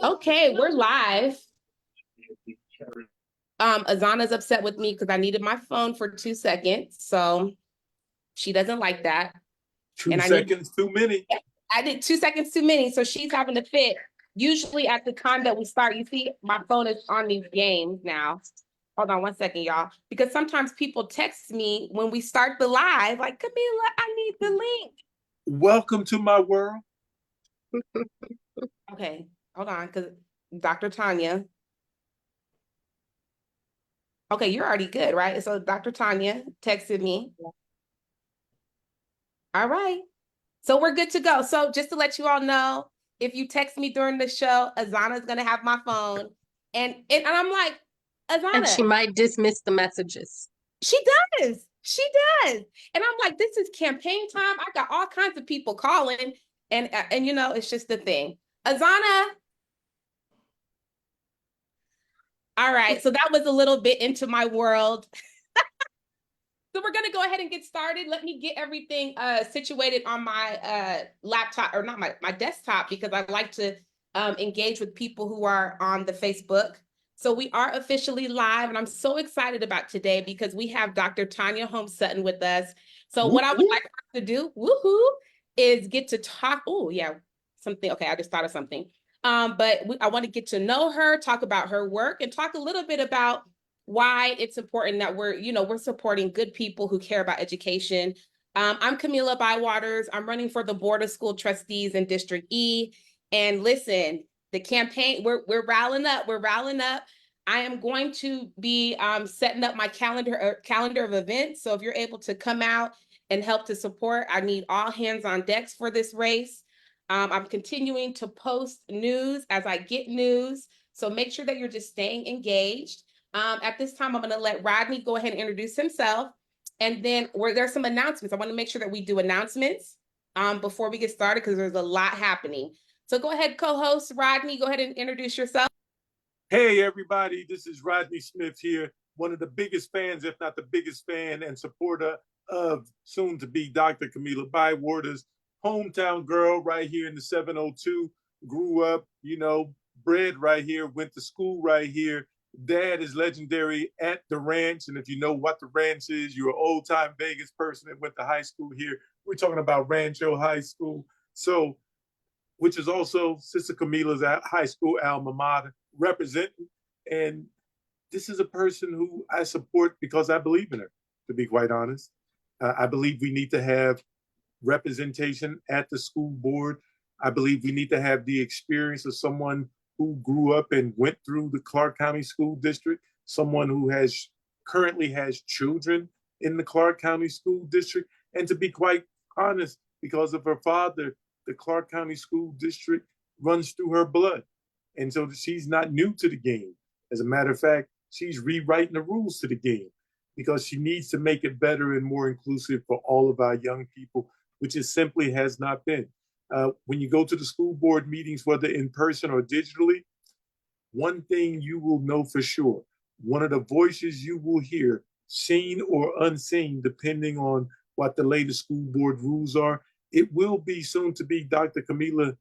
Okay, we're live. Azana's upset with me because I needed my phone for 2 seconds, so she doesn't like that. 2 seconds too many. I did 2 seconds too many, so she's having to fit. Usually at the time that we start, you see my phone is on these games now. Hold on 1 second, y'all. Because sometimes people text me when we start the live, like, Kamilah, I need the link. Welcome to my world. Okay, hold on, because Dr. Tonia. Okay, you're already good, right? So Dr. Tonia texted me. All right. So we're good to go. So just to let you all know, if you text me during the show, Azana's gonna have my phone. And I'm like, Azana. And she might dismiss the messages. She does. She does. And I'm like, this is campaign time. I got all kinds of people calling. And you know, it's just the thing. Azana. All right. So that was a little bit into my world. So we're going to go ahead and get started. Let me get everything situated on my laptop, or not my desktop, because I like to engage with people who are on the Facebook. So we are officially live, and I'm so excited about today because we have Dr. Tonia Holmes-Sutton with us. So what I would like to do, is get to talk. Oh, yeah, something. Okay, I just thought of something. But I want to get to know her, talk about her work, and talk a little bit about why it's important that we're supporting good people who care about education. I'm Kamilah Bywaters. I'm running for the Board of School Trustees in District E. And listen, the campaign, we're rallying up. We're rallying up. I am going to be setting up my calendar of events. So if you're able to come out and help to support, I need all hands on decks for this race. I'm continuing to post news as I get news. So make sure that you're just staying engaged. At this time, I'm going to let Rodney go ahead and introduce himself. And then there's some announcements. I want to make sure that we do announcements before we get started because there's a lot happening. So go ahead, co-host Rodney, go ahead and introduce yourself. Hey, everybody. This is Rodney Smith here, one of the biggest fans, if not the biggest fan and supporter of soon-to-be Dr. Kamilah Bywaters, hometown girl right here in the 702, grew up, bred right here, went to school right here. Dad is legendary at the ranch. And if you know what the ranch is, you're an old time Vegas person that went to high school here. We're talking about Rancho High School. So, which is also Sister Kamilah's high school alma mater representing. And this is a person who I support because I believe in her, to be quite honest. I believe we need to have representation at the school board. I believe we need to have the experience of someone who grew up and went through the Clark County School District, someone who currently has children in the Clark County School District. And to be quite honest, because of her father, the Clark County School District runs through her blood. And so she's not new to the game. As a matter of fact, she's rewriting the rules to the game because she needs to make it better and more inclusive for all of our young people, which it simply has not been. When you go to the school board meetings, whether in person or digitally, one thing you will know for sure, one of the voices you will hear, seen or unseen, depending on what the latest school board rules are, it will be soon to be Dr. Kamilah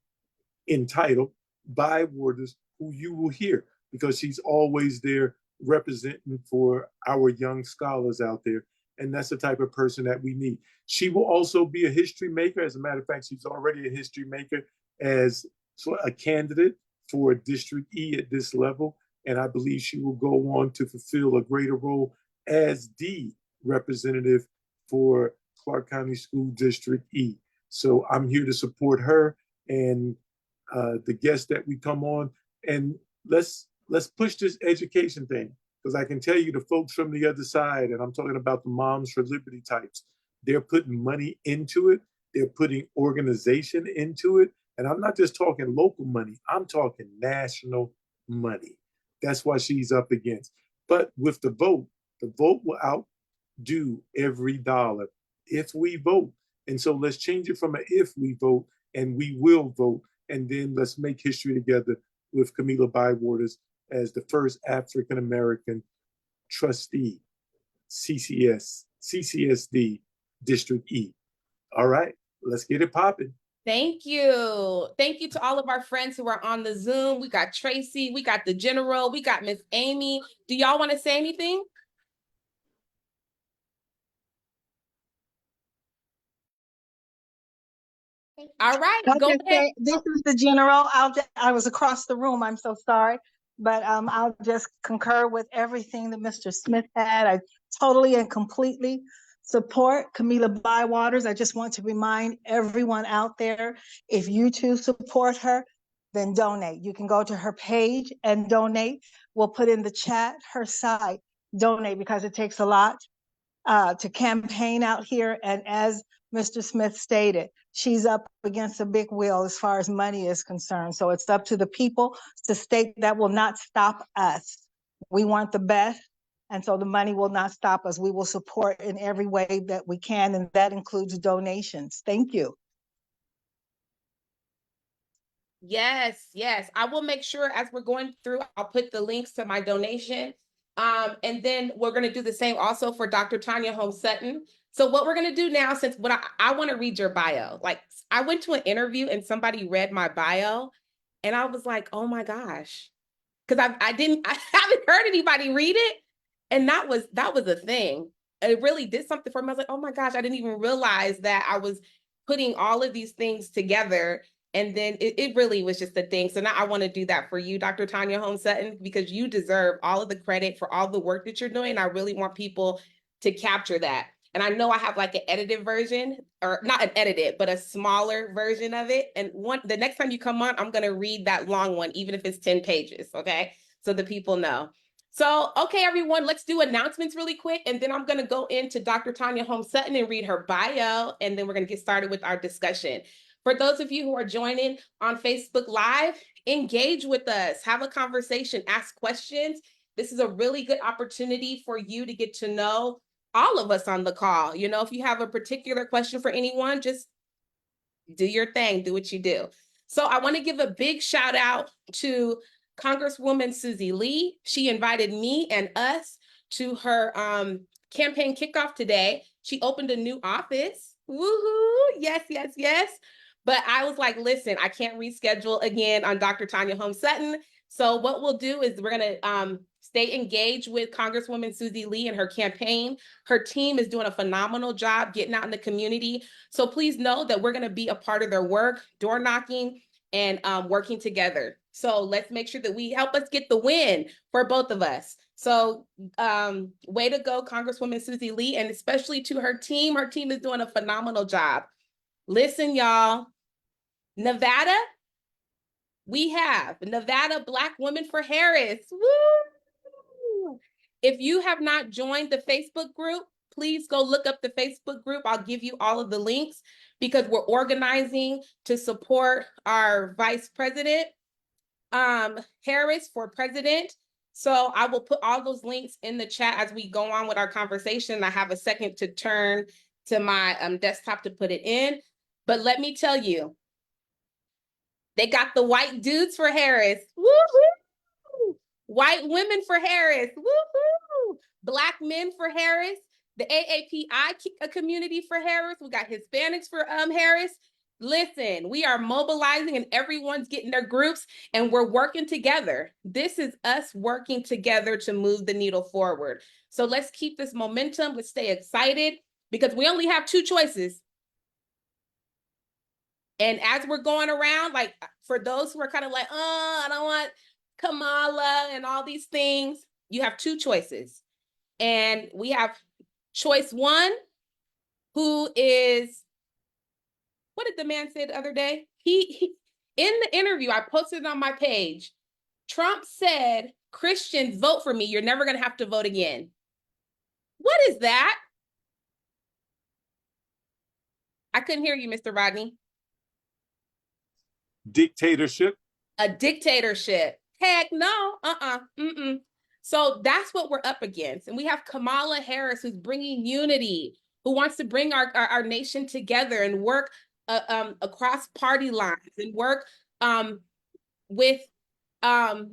entitled Bywaters, who you will hear because she's always there representing for our young scholars out there. And that's the type of person that we need. She will also be a history maker. As a matter of fact, she's already a history maker as a candidate for District E at this level. And I believe she will go on to fulfill a greater role as the representative for Clark County School District E. So I'm here to support her and the guests that we come on. And let's push this education thing. Because I can tell you the folks from the other side, and I'm talking about the Moms for Liberty types, they're putting money into it. They're putting organization into it. And I'm not just talking local money. I'm talking national money. That's what she's up against. But with the vote will outdo every dollar if we vote. And so let's change it from an if we vote and we will vote. And then let's make history together with Kamilah Bywaters as the first African-American trustee, CCSD, District E. All right, let's get it popping. Thank you. Thank you to all of our friends who are on the Zoom. We got Tracy, we got the General, we got Miss Amy. Do y'all want to say anything? All right, I'll go just ahead. say, this is the general. I was across the room. I'm so sorry. But I'll just concur with everything that Mr. Smith had. I totally and completely support Kamilah Bywaters. I just want to remind everyone out there, if you choose to support her, then donate. You can go to her page and donate. We'll put in the chat her site. Donate, because it takes a lot to campaign out here. And as Mr. Smith stated, she's up against a big wheel as far as money is concerned. So it's up to the people to state that will not stop us. We want the best. And so the money will not stop us. We will support in every way that we can. And that includes donations. Thank you. Yes, yes. I will make sure as we're going through, I'll put the links to my donation. And then we're going to do the same also for Dr. Tonia Holmes-Sutton. So what we're going to do now, since what I want to read your bio. Like, I went to an interview and somebody read my bio and I was like, oh my gosh. Because I haven't heard anybody read it. And that was a thing. It really did something for me. I was like, oh my gosh, I didn't even realize that I was putting all of these things together. And then it really was just a thing. So now I want to do that for you, Dr. Tonia Holmes-Sutton, because you deserve all of the credit for all the work that you're doing. I really want people to capture that. And I know I have like an edited version, or not an edited, but a smaller version of it. And the next time you come on, I'm going to read that long one, even if it's 10 pages. Okay. So the people know. So, okay, everyone, let's do announcements really quick. And then I'm going to go into Dr. Tonia Holmes-Sutton and read her bio. And then we're going to get started with our discussion. For those of you who are joining on Facebook Live, engage with us, have a conversation, ask questions. This is a really good opportunity for you to get to know all of us on the call. You know, if you have a particular question for anyone, just do your thing, do what you do. So I want to give a big shout out to Congresswoman Susie Lee. She invited me and us to her campaign kickoff today. She opened a new office. Woohoo! Yes, yes, yes. But I was like, listen, I can't reschedule again on Dr. Tonia Holmes-Sutton. So what we'll do is we're going to stay engaged with Congresswoman Susie Lee and her campaign. Her team is doing a phenomenal job getting out in the community. So please know that we're going to be a part of their work, door knocking, and working together. So let's make sure that we help us get the win for both of us. So way to go, Congresswoman Susie Lee, and especially to her team. Her team is doing a phenomenal job. Listen, y'all, Nevada, we have Nevada Black Women for Harris. Woo! If you have not joined the Facebook group, please go look up the Facebook group. I'll give you all of the links because we're organizing to support our Vice President, Harris, for president. So I will put all those links in the chat as we go on with our conversation. I have a second to turn to my desktop to put it in. But let me tell you, they got the white dudes for Harris. Woo-hoo! White women for Harris. Woo-hoo! Black men for Harris. The AAPI community for Harris. We got Hispanics for Harris. Listen, we are mobilizing and everyone's getting their groups and we're working together. This is us working together to move the needle forward. So let's keep this momentum. Let's stay excited because we only have two choices. And as we're going around, like for those who are kind of like, oh, I don't want Kamilah and all these things, you have two choices. And we have choice one, who is, what did the man say the other day? He in the interview, I posted it on my page. Trump said, Christians, vote for me. You're never going to have to vote again. What is that? I couldn't hear you, Mr. Rodney. Dictatorship. A dictatorship. Heck no. So that's what we're up against. And we have Kamala Harris, who's bringing unity, who wants to bring our nation together and work across party lines and work with our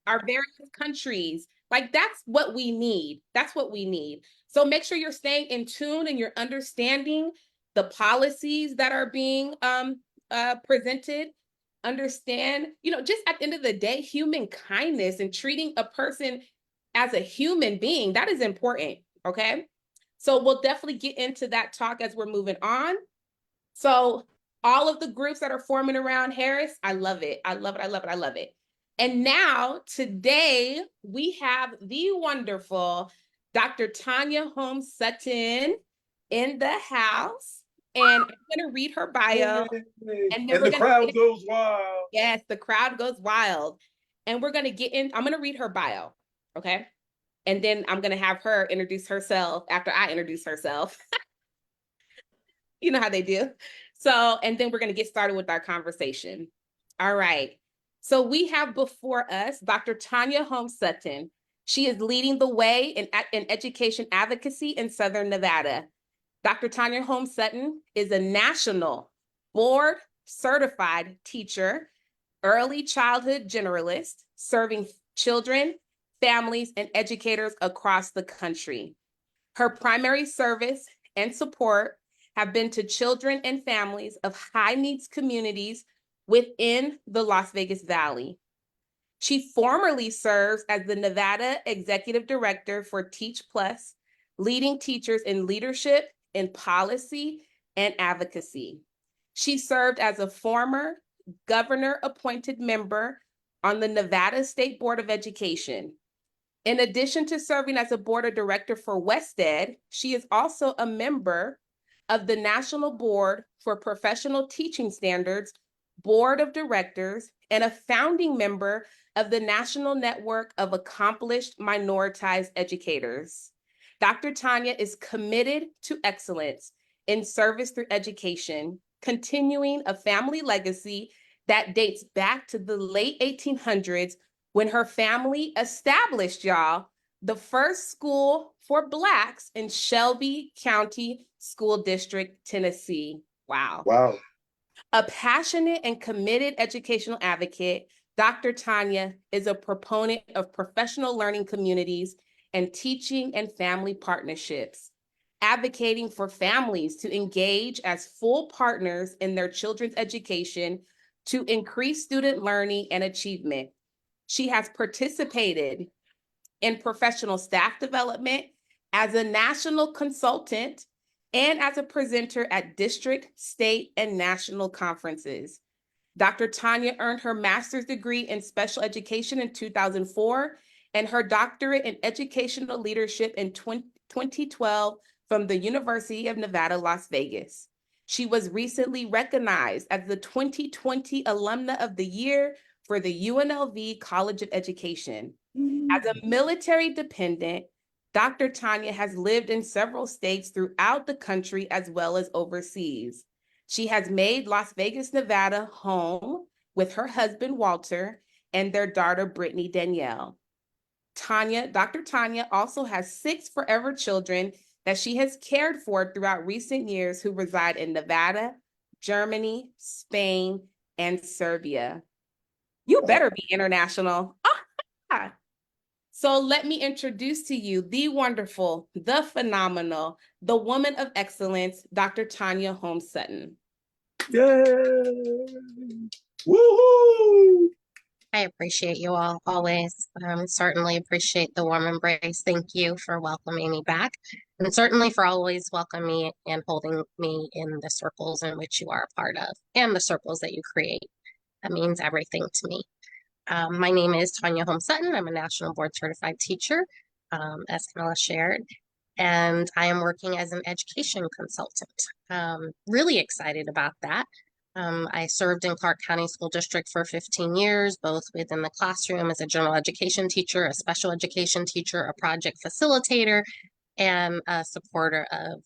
various countries. Like, that's what we need. That's what we need. So make sure you're staying in tune and you're understanding the policies that are being presented, understand, just at the end of the day, human kindness and treating a person as a human being, that is important, okay? So we'll definitely get into that talk as we're moving on. So all of the groups that are forming around Harris, I love it. I love it. I love it. I love it. And now today we have the wonderful Dr. Tonia Holmes-Sutton in the house. And I'm going to read her bio. And the crowd goes wild. Yes, the crowd goes wild. And we're going to get in. I'm going to read her bio. Okay. And then I'm going to have her introduce herself after I introduce herself. You know how they do. So, and then we're going to get started with our conversation. All right. So we have before us Dr. Tonia Holmes-Sutton. She is leading the way in education advocacy in Southern Nevada. Dr. Tonia Holmes-Sutton is a national board certified teacher, early childhood generalist, serving children, families, and educators across the country. Her primary service and support have been to children and families of high needs communities within the Las Vegas Valley. She formerly serves as the Nevada Executive Director for Teach Plus, leading teachers in leadership, in policy, and advocacy. She served as a former governor-appointed member on the Nevada State Board of Education. In addition to serving as a board of director for WestEd, she is also a member of the National Board for Professional Teaching Standards Board of Directors and a founding member of the National Network of Accomplished Minoritized Educators. Dr. Tonia is committed to excellence in service through education, continuing a family legacy that dates back to the late 1800s when her family established, y'all, the first school for Blacks in Shelby County School District, Tennessee. Wow. Wow. A passionate and committed educational advocate, Dr. Tonia is a proponent of professional learning communities and teaching and family partnerships, advocating for families to engage as full partners in their children's education to increase student learning and achievement. She has participated in professional staff development as a national consultant and as a presenter at district, state, and national conferences. Dr. Tonia earned her master's degree in special education in 2004 and her doctorate in educational leadership in 2012 from the University of Nevada, Las Vegas. She was recently recognized as the 2020 Alumna of the Year for the UNLV College of Education. As a military dependent, Dr. Tonia has lived in several states throughout the country as well as overseas. She has made Las Vegas, Nevada home with her husband, Walter, and their daughter, Brittany Danielle. Dr. Tonia also has 6 forever children that she has cared for throughout recent years who reside in Nevada, Germany, Spain, and Serbia. You better be international. Ah. So let me introduce to you the wonderful, the phenomenal, the woman of excellence, Dr. Tonia Holmes-Sutton. Yay! Woohoo! I appreciate you all always. Certainly appreciate the warm embrace. Thank you for welcoming me back, and certainly for always welcoming me and holding me in the circles in which you are a part of and the circles that you create. That means everything to me. My name is Tonia Holmes-Sutton. I'm a national board certified teacher, as Kamilah shared, and I am working as an education consultant. Really excited about that. I served in Clark County School District for 15 years, both within the classroom as a general education teacher, a special education teacher, a project facilitator, and a supporter of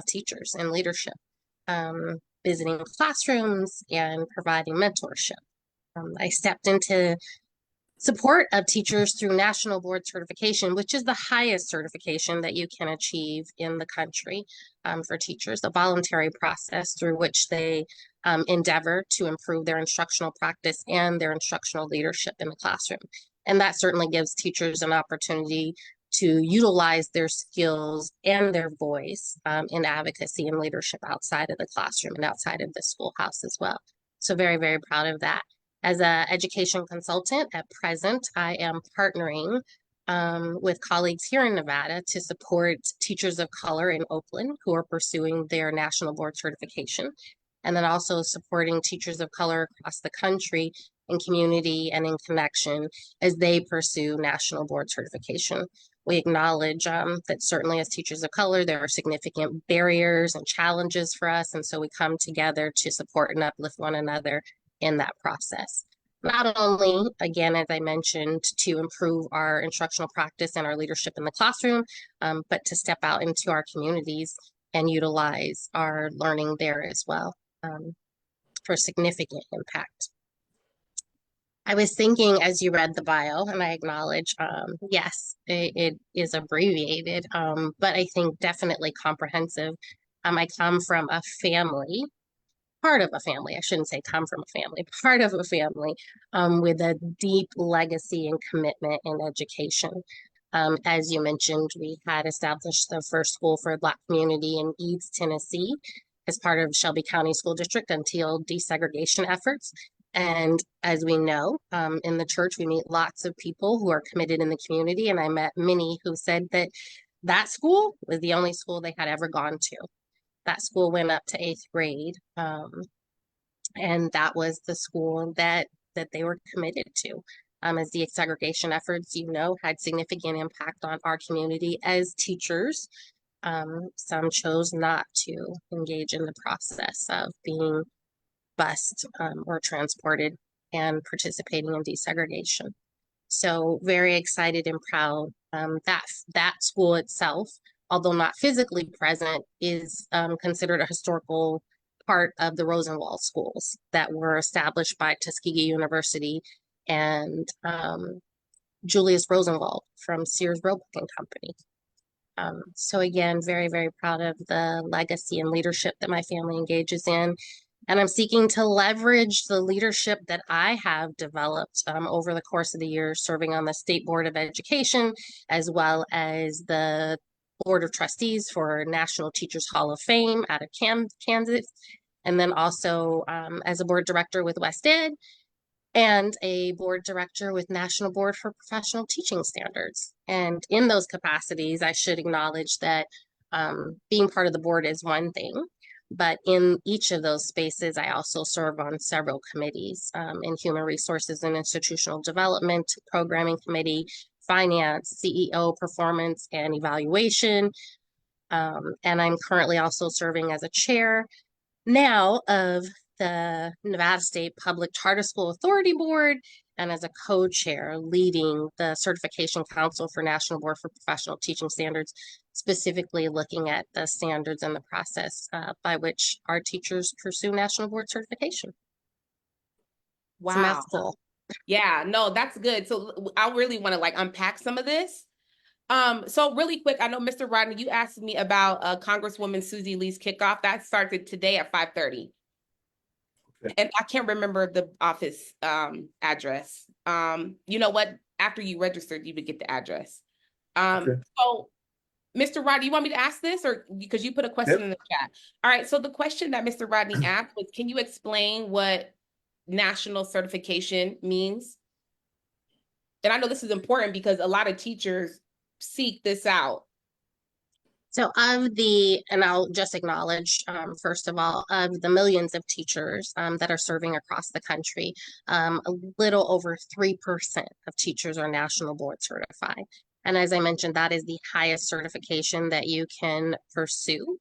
teachers and leadership, visiting classrooms and providing mentorship. I stepped into support of teachers through National Board Certification, which is the highest certification that you can achieve in the country for teachers, a voluntary process through which they endeavor to improve their instructional practice and their instructional leadership in the classroom. And that certainly gives teachers an opportunity to utilize their skills and their voice in advocacy and leadership outside of the classroom and outside of the schoolhouse as well. So very, very proud of that. As an education consultant at present, I am partnering with colleagues here in Nevada to support teachers of color in Oakland who are pursuing their national board certification, and then also supporting teachers of color across the country in community and in connection as they pursue national board certification. We acknowledge that certainly as teachers of color, there are significant barriers and challenges for us, and so we come together to support and uplift one another in that process. Not only, again, as I mentioned, to improve our instructional practice and our leadership in the classroom, but to step out into our communities and utilize our learning there as well for significant impact. I was thinking as you read the bio, and I acknowledge, yes, it is abbreviated, but I think definitely comprehensive. I come from a family, part of a family, I shouldn't say come from a family, part of a family with a deep legacy and commitment in education. As you mentioned, we had established the first school for the Black community in Eads, Tennessee, as part of Shelby County School District until desegregation efforts. And as we know, in the church, we meet lots of people who are committed in the community. And I met many who said that that school was the only school they had ever gone to. That school went up to 8th grade. And that was the school that they were committed to. As the segregation efforts, you know, had significant impact on our community as teachers. Some chose not to engage in the process of being bused or transported and participating in desegregation. So very excited and proud that school itself, although not physically present, is considered a historical part of the Rosenwald schools that were established by Tuskegee University and Julius Rosenwald from Sears Roebuck and Company. So again, very, very proud of the legacy and leadership that my family engages in. And I'm seeking to leverage the leadership that I have developed over the course of the years, serving on the State Board of Education, as well as the Board of Trustees for National Teachers Hall of Fame out of Kansas, and then also as a board director with West Ed, and a board director with National Board for Professional Teaching Standards. And in those capacities, I should acknowledge that being part of the board is one thing, but in each of those spaces, I also serve on several committees in Human Resources and Institutional Development, Programming Committee, Finance, CEO, Performance and Evaluation. And I'm currently also serving as a chair now of the Nevada State Public Charter School Authority Board, and as a co-chair leading the Certification Council for National Board for Professional Teaching Standards, specifically looking at the standards and the process by which our teachers pursue national board certification. Wow. It's a mouthful. Yeah, no, that's good. So I really want to like unpack some of this. So really quick, I know Mr. Rodney, you asked me about Congresswoman Susie Lee's kickoff. That started today at 5:30. Okay. And I can't remember the office address. You know what? After you registered, you would get the address. Okay. So Mr. Rodney, you want me to ask this, or because you put a question in the chat? All right. So the question that Mr. Rodney asked was, can you explain what national certification means? And I know this is important because a lot of teachers seek this out. So and I'll just acknowledge, first of all, of the millions of teachers that are serving across the country, a little over 3% of teachers are national board certified. And as I mentioned, that is the highest certification that you can pursue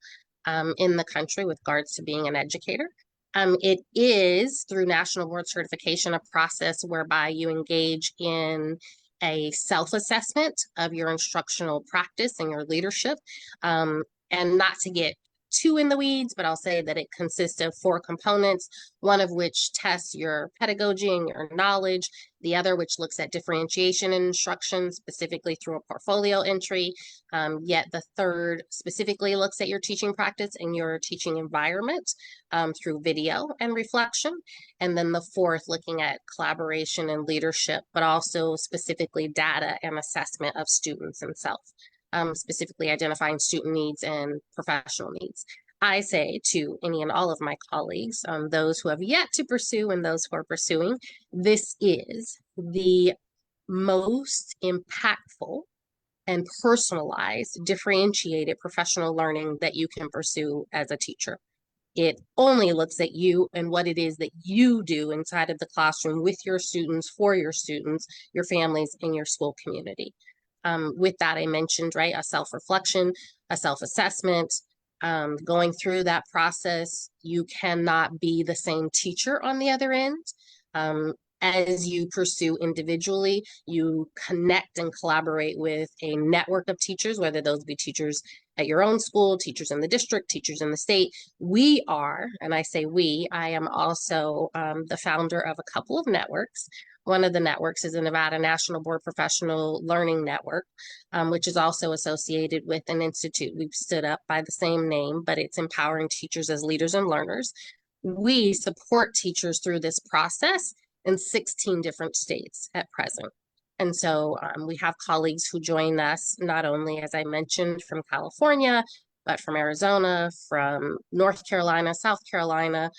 in the country with regards to being an educator. It is, through national board certification, a process whereby you engage in a self-assessment of your instructional practice and your leadership, and not to get too in the weeds, but I'll say that it consists of 4 components, one of which tests your pedagogy and your knowledge, the other which looks at differentiation in instruction, specifically through a portfolio entry, yet the third specifically looks at your teaching practice and your teaching environment through video and reflection, and then the fourth looking at collaboration and leadership, but also specifically data and assessment of students and self. Specifically identifying student needs and professional needs. I say to any and all of my colleagues, those who have yet to pursue and those who are pursuing, this is the most impactful and personalized, differentiated professional learning that you can pursue as a teacher. It only looks at you and what it is that you do inside of the classroom with your students, for your students, your families, and your school community. With that, I mentioned, right, a self-reflection, a self-assessment, going through that process. You cannot be the same teacher on the other end. As you pursue individually, you connect and collaborate with a network of teachers, whether those be teachers at your own school, teachers in the district, teachers in the state. We are, and I say we, I am also the founder of a couple of networks. One of the networks is the Nevada National Board Professional Learning Network, which is also associated with an institute we've stood up by the same name, but it's empowering teachers as leaders and learners. We support teachers through this process in 16 different states at present. And so we have colleagues who join us, not only, as I mentioned, from California, but from Arizona, from North Carolina, South Carolina,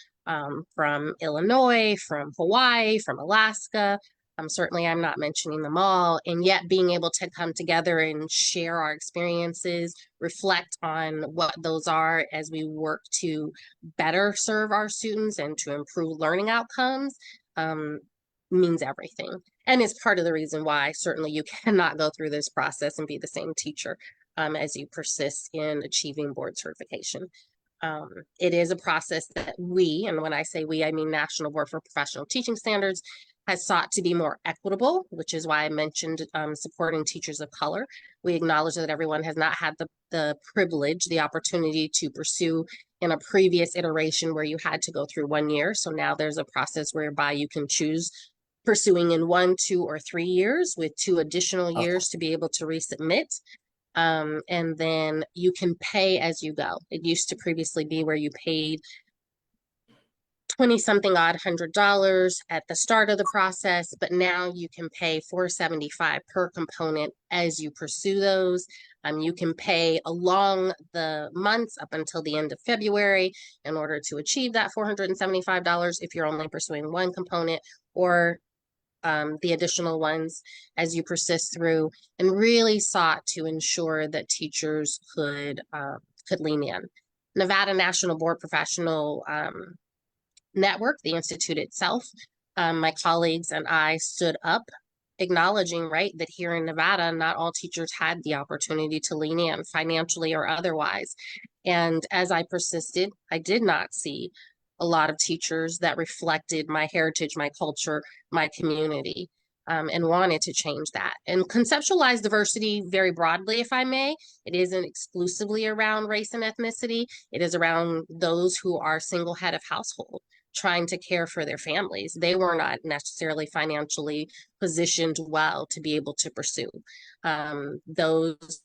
from Illinois, from Hawaii, from Alaska. Certainly I'm not mentioning them all, and yet being able to come together and share our experiences, reflect on what those are as we work to better serve our students and to improve learning outcomes means everything. And is part of the reason why certainly you cannot go through this process and be the same teacher as you persist in achieving board certification. It is a process that we, and when I say we, I mean National Board for Professional Teaching Standards, has sought to be more equitable, which is why I mentioned supporting teachers of color. We acknowledge that everyone has not had the privilege, the opportunity to pursue in a previous iteration where you had to go through 1 year. So now there's a process whereby you can choose pursuing in 1, 2, or 3 years with 2 additional years to be able to resubmit. And then you can pay as you go. It used to previously be where you paid 20 something odd $100 at the start of the process, but now you can pay $475 per component as you pursue those. You can pay along the months up until the end of February in order to achieve that $475 if you're only pursuing 1 component, or the additional ones as you persist through, and really sought to ensure that teachers could lean in. Nevada National Board Professional Network, the institute itself, my colleagues and I stood up acknowledging, right, that here in Nevada, not all teachers had the opportunity to lean in financially or otherwise. And as I persisted, I did not see a lot of teachers that reflected my heritage, my culture, my community, and wanted to change that. And conceptualize diversity very broadly, if I may. It isn't exclusively around race and ethnicity. It is around those who are single head of household, trying to care for their families. They were not necessarily financially positioned well to be able to pursue. Those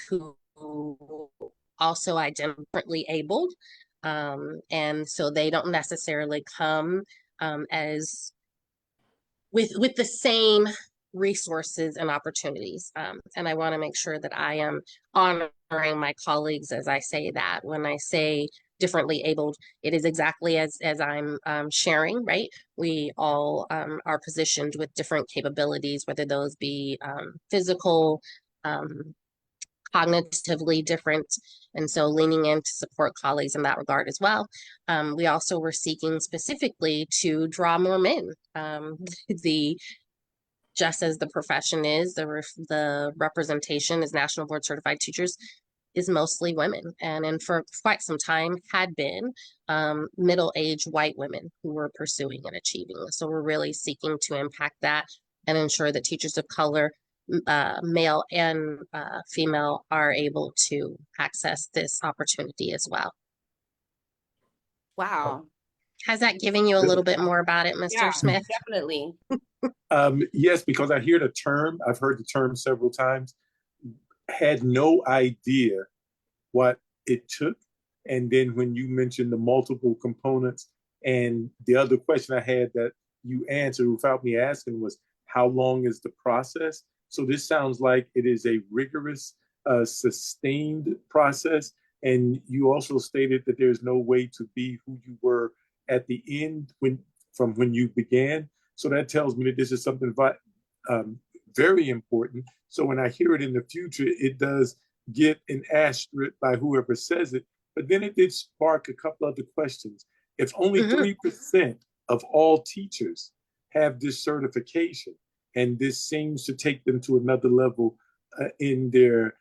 who also identify differently abled, and so they don't necessarily come as with the same resources and opportunities. And I want to make sure that I am honoring my colleagues as I say that. When I say differently abled, it is exactly as I'm sharing, right? We all are positioned with different capabilities, whether those be physical, cognitively different, and so leaning in to support colleagues in that regard as well. We also were seeking specifically to draw more men. Just as the profession is, the representation as National Board Certified Teachers is mostly women, and for quite some time had been middle-aged white women who were pursuing and achieving. So we're really seeking to impact that and ensure that teachers of color, male and female, are able to access this opportunity as well. Wow. Has that given you a little bit more about it, Mr. Yeah, Smith? definitely. Yes, because I hear the term, I've heard the term several times, had no idea what it took. And then when you mentioned the multiple components, and the other question I had that you answered without me asking was, how long is the process? So this sounds like it is a rigorous, sustained process. And you also stated that there's no way to be who you were at the end from when you began. So that tells me that this is something very important. So when I hear it in the future, it does get an asterisk by whoever says it. But then it did spark a couple other questions. If only 3% of all teachers have this certification, and this seems to take them to another level in their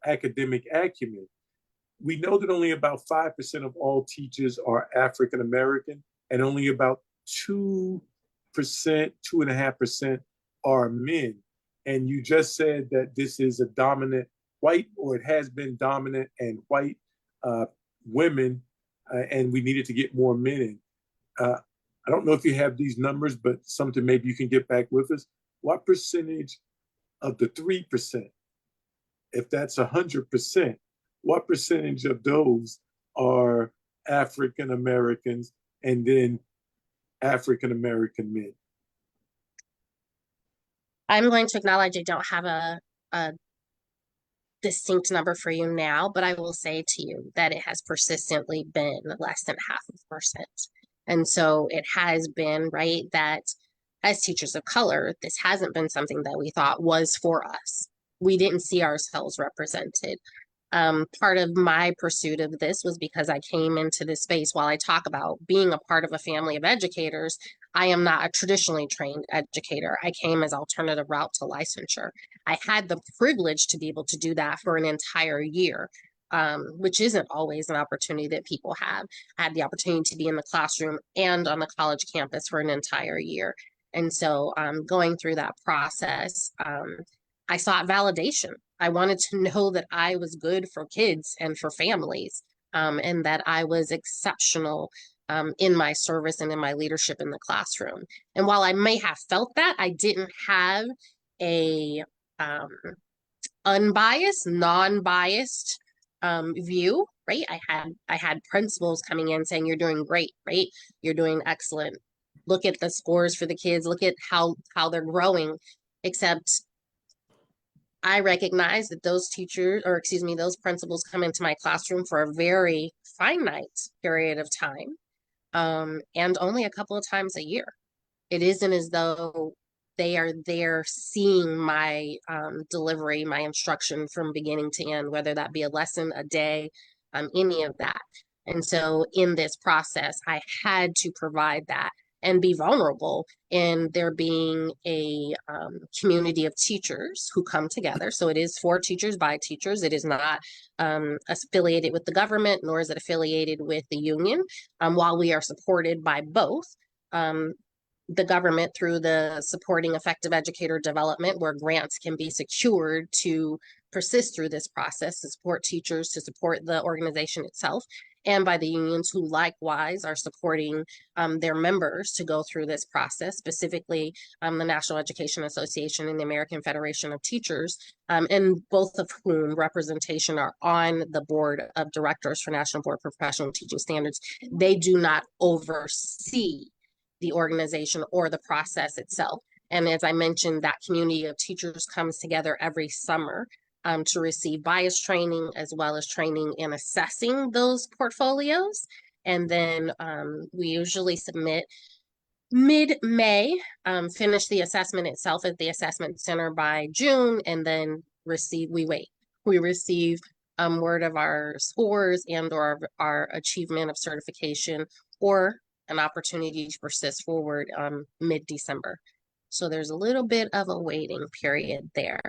academic acumen, we know that only about 5% of all teachers are African American, and only about 2%, 2.5% are men. And you just said that this is a dominant white, or it has been dominant and white women, and we needed to get more men in. I don't know if you have these numbers, but something maybe you can get back with us. What percentage of the 3%, if that's 100%, what percentage of those are African Americans and then African American men? I'm going to acknowledge I don't have a distinct number for you now, but I will say to you that it has persistently been less than 0.5%. And so it has been, right, that as teachers of color, this hasn't been something that we thought was for us. We didn't see ourselves represented. Part of my pursuit of this was because I came into this space. While I talk about being a part of a family of educators, I am not a traditionally trained educator. I came as alternative route to licensure. I had the privilege to be able to do that for an entire year, which isn't always an opportunity that people have. I had the opportunity to be in the classroom and on the college campus for an entire year. And so going through that process, I sought validation. I wanted to know that I was good for kids and for families, and that I was exceptional in my service and in my leadership in the classroom. And while I may have felt that, I didn't have a unbiased, non-biased view, right? I had principals coming in saying, "You're doing great, right? You're doing excellent. Look at the scores for the kids. Look at how they're growing." Except I recognize that those teachers, or excuse me, those principals come into my classroom for a very finite period of time, and only a couple of times a year. It isn't as though they are there seeing my delivery, my instruction from beginning to end, whether that be a lesson, a day, any of that. And so in this process, I had to provide that and be vulnerable in there being a community of teachers who come together. So it is for teachers by teachers. It is not affiliated with the government, nor is it affiliated with the union. While we are supported by both, the government through the supporting effective educator development, where grants can be secured to persist through this process, to support teachers, to support the organization itself, and by the unions who likewise are supporting their members to go through this process, specifically the National Education Association and the American Federation of Teachers, and both of whom representation are on the board of directors for National Board for Professional Teaching Standards. They do not oversee the organization or the process itself. And as I mentioned, that community of teachers comes together every summer to receive bias training, as well as training in assessing those portfolios. And then we usually submit mid-May, finish the assessment itself at the assessment center by June, and then we receive word of our scores and or our achievement of certification, or an opportunity to persist forward mid-December. So there's a little bit of a waiting period there.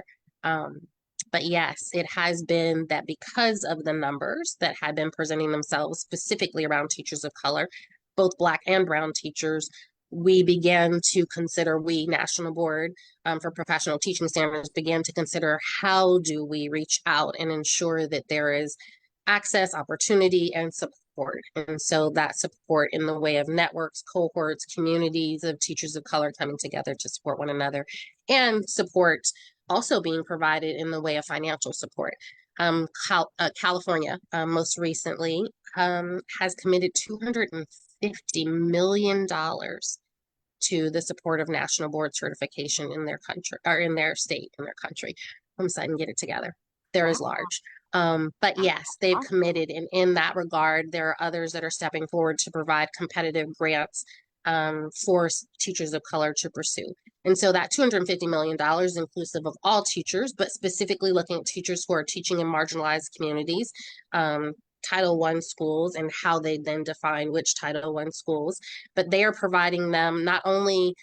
But yes, it has been that because of the numbers that have been presenting themselves specifically around teachers of color, both Black and Brown teachers, we began to consider, we National Board for Professional Teaching Standards began to consider, how do we reach out and ensure that there is access, opportunity, and support support. And so that support in the way of networks, cohorts, communities of teachers of color coming together to support one another, and support also being provided in the way of financial support. California, most recently, has committed $250 million to the support of national board certification in their country, or in their state, in their country. So I can get it together. They're as large. But yes, they've committed, and in that regard, there are others that are stepping forward to provide competitive grants for teachers of color to pursue. And so that $250 million is inclusive of all teachers, but specifically looking at teachers who are teaching in marginalized communities, Title I schools, and how they then define which Title I schools. But they are providing them not only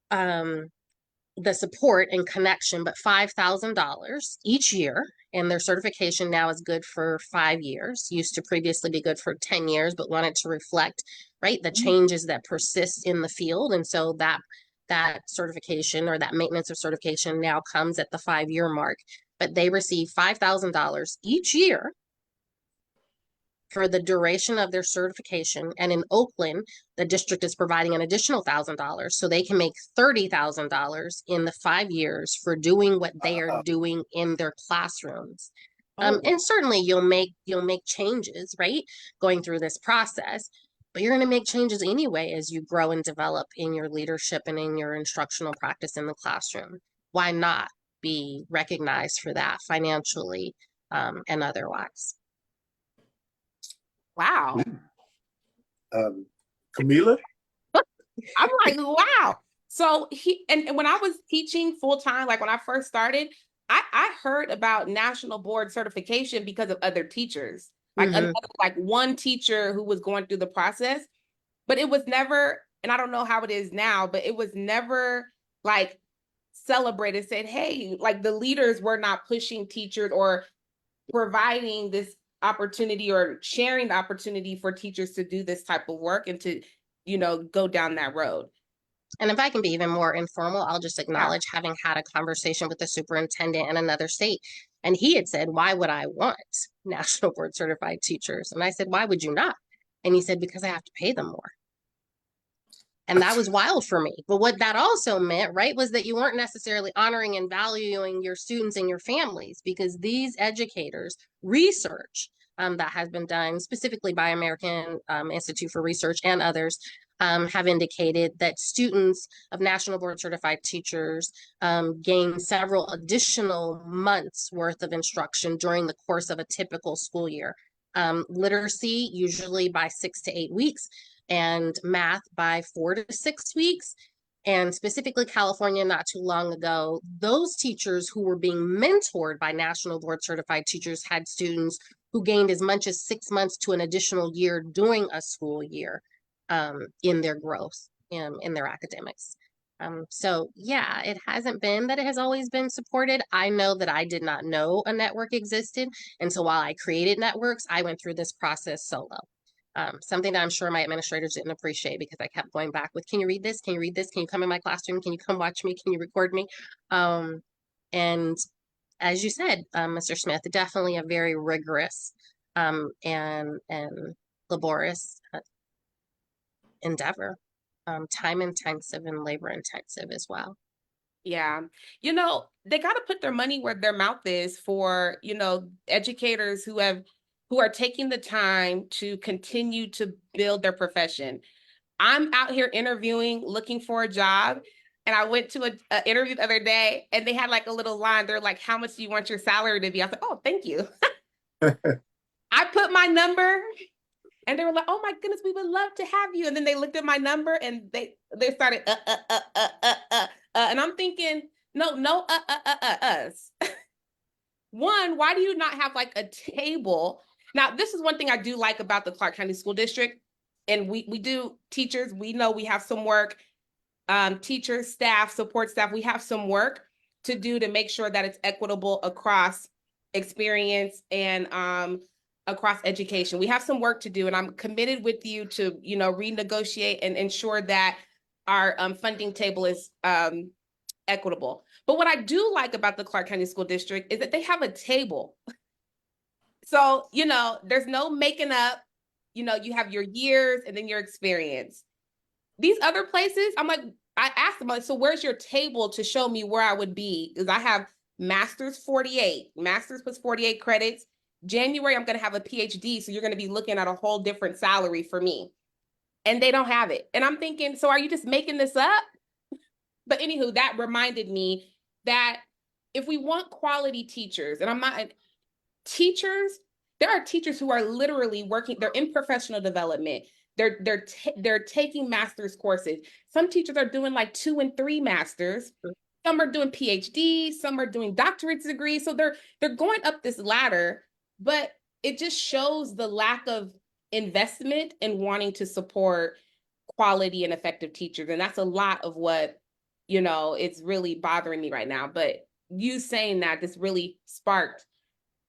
the support and connection, but $5,000 each year. And their certification now is good for 5 years. Used to previously be good for 10 years, but wanted to reflect, right, the changes that persist in the field. And so that certification, or that maintenance of certification, now comes at the 5-year mark. But they receive $5,000 each year for the duration of their certification. And in Oakland, the district is providing an additional $1,000, so they can make $30,000 in the 5 years for doing what they are doing in their classrooms. And certainly you'll make changes, right, going through this process, but you're going to make changes anyway as you grow and develop in your leadership and in your instructional practice in the classroom. Why not be recognized for that financially and otherwise? Wow. Kamilah? I'm like, wow. So and when I was teaching full time, like when I first started, I heard about national board certification because of other teachers, like like one teacher who was going through the process, but it was never, and I don't know how it is now, but it was never like celebrated, said, hey, like the leaders were not pushing teachers or providing this opportunity or sharing the opportunity for teachers to do this type of work and to, go down that road. And if I can be even more informal, I'll just acknowledge having had a conversation with the superintendent in another state. And he had said, why would I want national board certified teachers? And I said, why would you not? And he said, because I have to pay them more. And that was wild for me. But what that also meant, right, was that you weren't necessarily honoring and valuing your students and your families, because these educators, research that has been done specifically by American Institute for Research and others, have indicated that students of national board certified teachers gain several additional months worth of instruction during the course of a typical school year. Literacy usually by 6 to 8 weeks, and math by 4 to 6 weeks. And specifically California, not too long ago, those teachers who were being mentored by national board certified teachers had students who gained as much as 6 months to an additional year during a school year in their growth, in their academics. So yeah, it hasn't been that it has always been supported. I know that I did not know a network existed. And so while I created networks, I went through this process solo. Something that I'm sure my administrators didn't appreciate, because I kept going back with, can you read this? Can you read this? Can you come in my classroom? Can you come watch me? Can you record me? And as you said, Mr. Smith, definitely a very rigorous and laborious endeavor, time intensive and labor intensive as well. Yeah. They got to put their money where their mouth is for, educators who are taking the time to continue to build their profession. I'm out here interviewing, looking for a job. And I went to an interview the other day, and they had like a little line. They're like, how much do you want your salary to be? I was like, oh, thank you. I put my number, and they were like, oh my goodness, we would love to have you. And then they looked at my number, and they started, and I'm thinking, no, us. One, why do you not have like a table? Now, this is one thing I do like about the Clark County School District. And we do, teachers, we know we have some work, teachers, staff, support staff, we have some work to do to make sure that it's equitable across experience and across education. We have some work to do, and I'm committed with you to, renegotiate and ensure that our funding table is equitable. But what I do like about the Clark County School District is that they have a table. So, there's no making up. you know, you have your years and then your experience. These other places, I'm like, I asked them, like, so where's your table to show me where I would be? Because I have master's 48, master's was 48 credits. January, I'm going to have a PhD. So you're going to be looking at a whole different salary for me. And they don't have it. And I'm thinking, so are you just making this up? But anywho, that reminded me that if we want quality teachers, and I'm not teachers, there are teachers who are literally working, they're in professional development. They're taking master's courses. Some teachers are doing like 2 and 3 masters. Some are doing PhD, some are doing doctorate degrees. So they're going up this ladder, but it just shows the lack of investment in wanting to support quality and effective teachers. And that's a lot of what, you know, it's really bothering me right now. But you saying that, this really sparked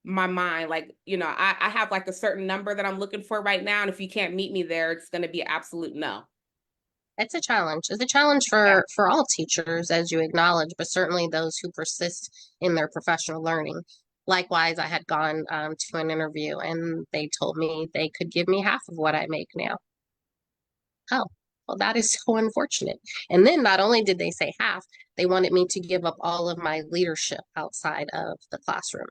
my mind. Like, you know, I have like a certain number that I'm looking for right now. And if you can't meet me there, it's going to be an absolute no. It's a challenge. It's a challenge for all teachers, as you acknowledge, but certainly those who persist in their professional learning. Likewise, I had gone to an interview and they told me they could give me half of what I make now. Oh, well, that is so unfortunate. And then not only did they say half, they wanted me to give up all of my leadership outside of the classroom.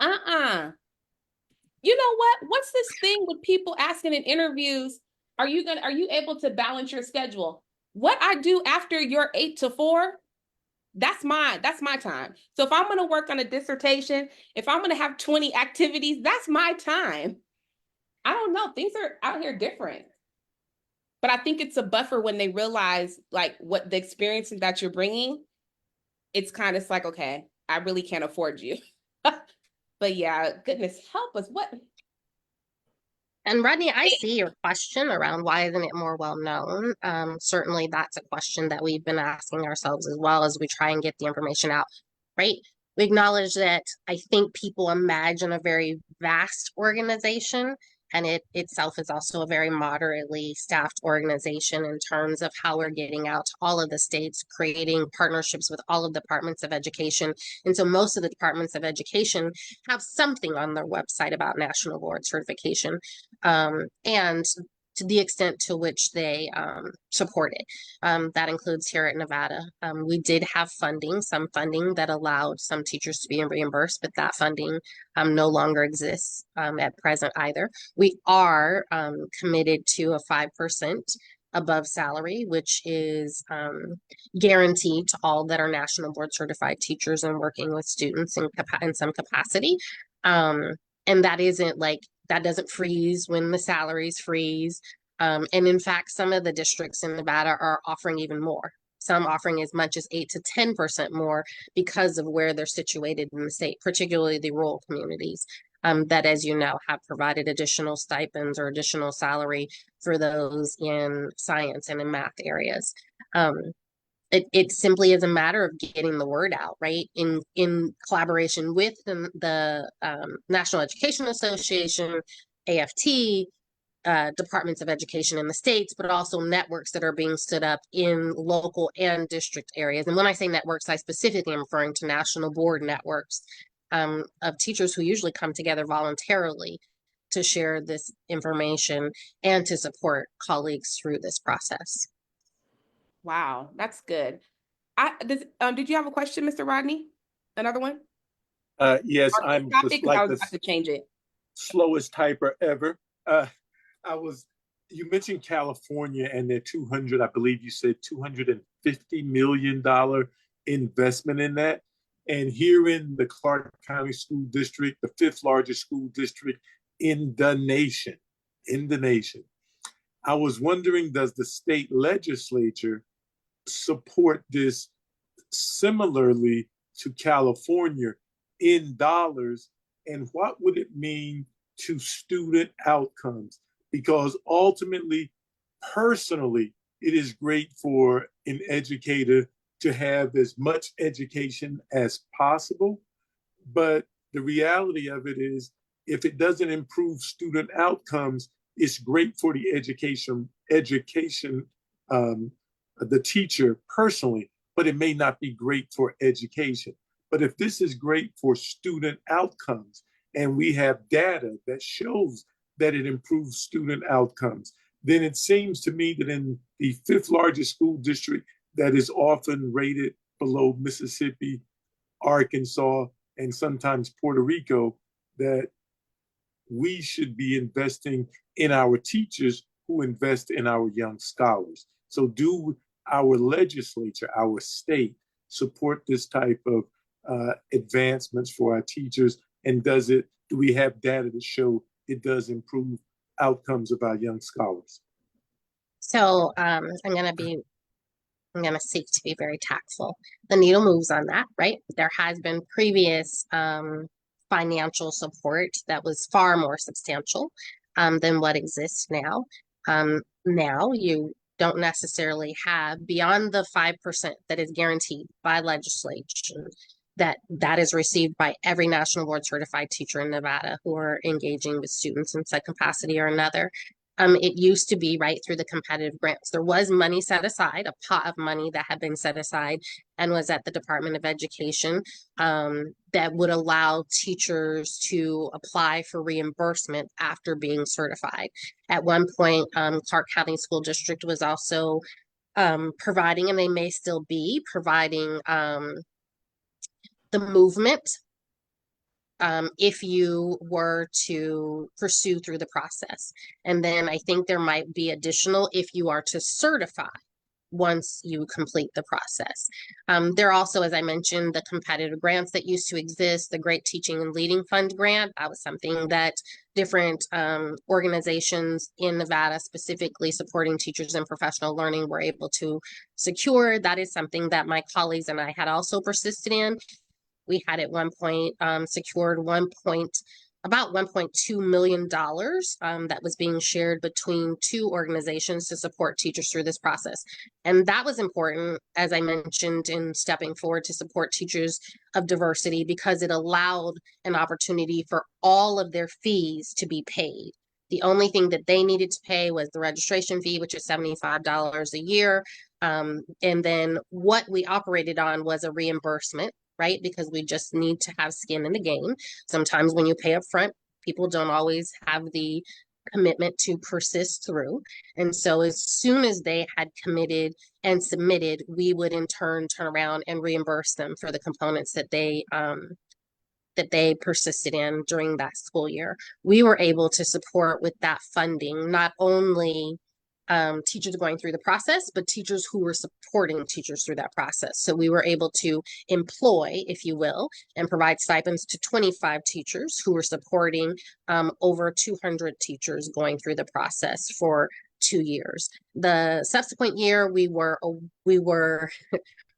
You know what? What's this thing with people asking in interviews, are you able to balance your schedule? What I do after your 8 to 4, that's my time. So if I'm going to work on a dissertation, if I'm going to have 20 activities, that's my time. I don't know. Things are out here different. But I think it's a buffer when they realize like what the experiences that you're bringing. It's kind of like, okay, I really can't afford you. But yeah, goodness help us. What? And Rodney, I see your question around why isn't it more well known? Certainly that's a question that we've been asking ourselves as well as we try and get the information out, right? We acknowledge that I think people imagine a very vast organization, and it itself is also a very moderately staffed organization in terms of how we're getting out to all of the states, creating partnerships with all of the departments of education. And so most of the departments of education have something on their website about national board certification. And to the extent to which they support it. That includes here at Nevada. We did have funding, some funding that allowed some teachers to be reimbursed, but that funding no longer exists at present either. We are committed to a 5% above salary, which is guaranteed to all that are national board certified teachers and working with students in some capacity. And that isn't like, that doesn't freeze when the salaries freeze. And in fact, some of the districts in Nevada are offering even more. Some offering as much as 8 to 10% more because of where they're situated in the state, particularly the rural communities that, as you know, have provided additional stipends or additional salary for those in science and in math areas. It simply is a matter of getting the word out, right? In collaboration with the National Education Association, AFT, departments of education in the states, but also networks that are being stood up in local and district areas. And when I say networks, I specifically am referring to national board networks of teachers who usually come together voluntarily to share this information and to support colleagues through this process. Wow, that's good. Did you have a question, Mr. Rodney? Another one? Yes, I'm just like I was about to change it. Slowest typer ever. You mentioned California and their 200, I believe you said $250 million investment in that. And here in the Clark County School District, the 5th largest school district in the nation, I was wondering, does the state legislature support this similarly to California in dollars? And what would it mean to student outcomes? Because ultimately, personally, it is great for an educator to have as much education as possible. But the reality of it is, if it doesn't improve student outcomes, it's great for the the teacher personally, but it may not be great for education. But if this is great for student outcomes, and we have data that shows that it improves student outcomes. Then it seems to me that in the fifth largest school district that is often rated below Mississippi, Arkansas, and sometimes Puerto Rico, that we should be investing in our teachers who invest in our young scholars. So do our legislature, our state, support this type of advancements for our teachers? And do we have data to show it does improve outcomes of our young scholars? So I'm gonna seek to be very tactful. The needle moves on that, right? There has been previous financial support that was far more substantial than what exists now. Now you don't necessarily have beyond the 5% that is guaranteed by legislation that is received by every national board certified teacher in Nevada who are engaging with students in some capacity or another. It used to be right through the competitive grants. There was money set aside, a pot of money that had been set aside and was at the Department of Education that would allow teachers to apply for reimbursement after being certified. At one point, Clark County School District was also providing, and they may still be providing the movement if you were to pursue through the process. And then I think there might be additional if you are to certify once you complete the process. There are also, as I mentioned, the competitive grants that used to exist, the Great Teaching and Leading Fund grant. That was something that different organizations in Nevada, specifically supporting teachers in professional learning, were able to secure. That is something that my colleagues and I had also persisted in. We had at one point secured about $1.2 million that was being shared between two organizations to support teachers through this process. And that was important, as I mentioned, in stepping forward to support teachers of diversity, because it allowed an opportunity for all of their fees to be paid. The only thing that they needed to pay was the registration fee, which is $75 a year. And then what we operated on was a reimbursement, right? Because we just need to have skin in the game. Sometimes when you pay up front, people don't always have the commitment to persist through. And so as soon as they had committed and submitted, we would in turn turn around and reimburse them for the components that they persisted in during that school year. We were able to support with that funding, not only teachers going through the process, but teachers who were supporting teachers through that process. So we were able to employ, if you will, and provide stipends to 25 teachers who were supporting over 200 teachers going through the process for 2 years. The subsequent year, we were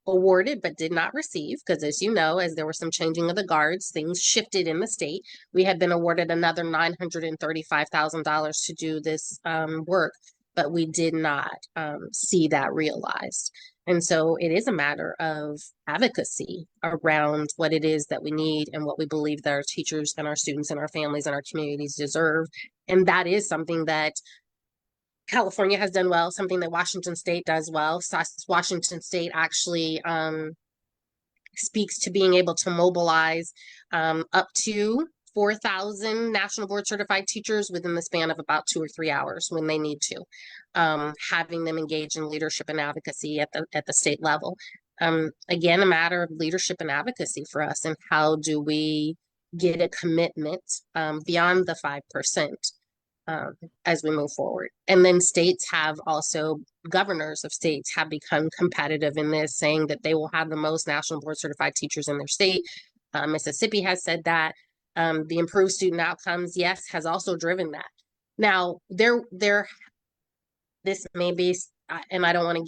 awarded but did not receive, because as you know, as there was some changing of the guards, things shifted in the state. We had been awarded another $935,000 to do this work, but we did not see that realized. And so it is a matter of advocacy around what it is that we need and what we believe that our teachers and our students and our families and our communities deserve. And that is something that California has done well, something that Washington State does well. Washington State actually speaks to being able to mobilize up to 4,000 national board certified teachers within the span of about 2 or 3 hours when they need to, having them engage in leadership and advocacy at the state level. Again, a matter of leadership and advocacy for us, and how do we get a commitment beyond the 5% as we move forward. And then governors of states have become competitive in this, saying that they will have the most national board certified teachers in their state. Mississippi has said that. The improved student outcomes, yes, has also driven that. Now, this may be, and I don't want to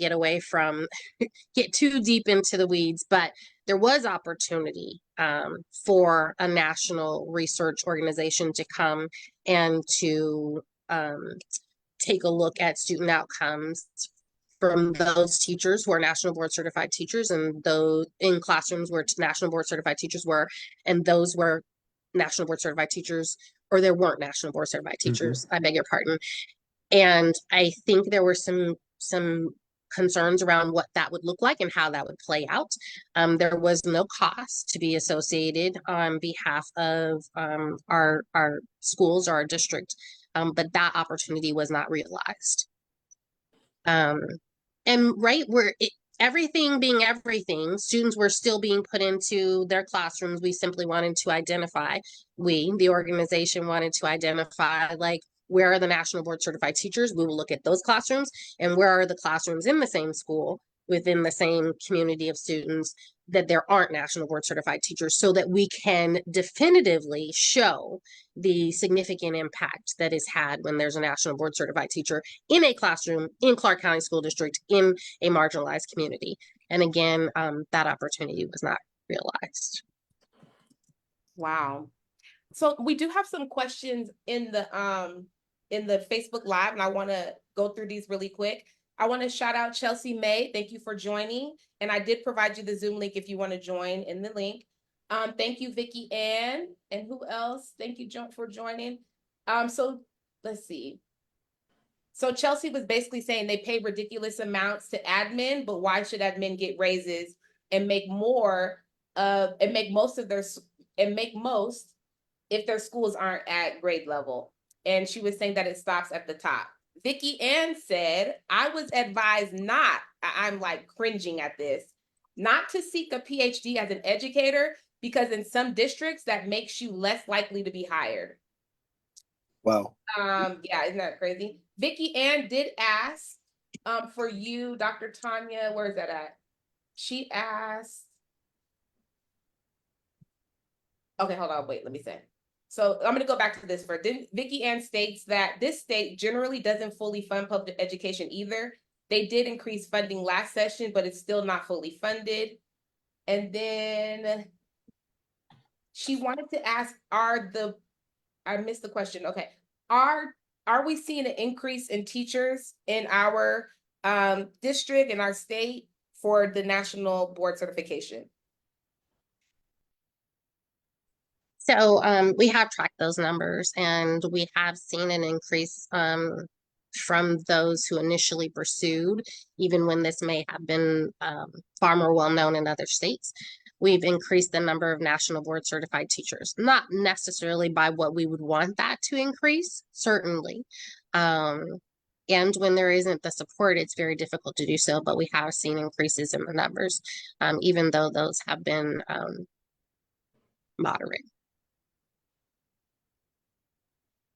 get too deep into the weeds, but there was opportunity for a national research organization to come and to take a look at student outcomes from those teachers who are national board certified teachers, and those in classrooms where national board certified teachers were, and those were national board certified teachers, or there weren't national board certified teachers, I beg your pardon. And I think there were some concerns around what that would look like and how that would play out. There was no cost to be associated on behalf of our schools or our district but that opportunity was not realized. And right, everything being everything, students were still being put into their classrooms. We simply wanted to identify, the organization wanted to identify, like, where are the National Board Certified Teachers? We will look at those classrooms, and where are the classrooms in the same school within the same community of students that there aren't National Board Certified Teachers, so that we can definitively show the significant impact that is had when there's a National Board Certified Teacher in a classroom in Clark County School District in a marginalized community. And again, that opportunity was not realized. Wow. So we do have some questions in the Facebook Live, and I want to go through these really quick. I want to shout out Chelsea May. Thank you for joining. And I did provide you the Zoom link if you want to join in the link. Thank you, Vicky Ann. And who else? Thank you, for joining. So let's see. So Chelsea was basically saying they pay ridiculous amounts to admin, but why should admin get raises and make most if their schools aren't at grade level? And she was saying that it stops at the top. Vicky Ann said, I was advised not, I'm like cringing at this, not to seek a PhD as an educator, because in some districts that makes you less likely to be hired. Wow. Yeah, isn't that crazy? Vicky Ann did ask for you, Dr. Tonia, where is that at? She asked, okay, hold on, wait, let me say. So I'm going to go back to this first. Vicky Ann states that this state generally doesn't fully fund public education either. They did increase funding last session, but it's still not fully funded. And then she wanted to ask, I missed the question. Okay. Are we seeing an increase in teachers in our district, in our state, for the National Board Certification? So we have tracked those numbers, and we have seen an increase from those who initially pursued, even when this may have been far more well known in other states. We've increased the number of National Board Certified Teachers, not necessarily by what we would want that to increase, certainly. And when there isn't the support, it's very difficult to do so, but we have seen increases in the numbers, even though those have been moderate.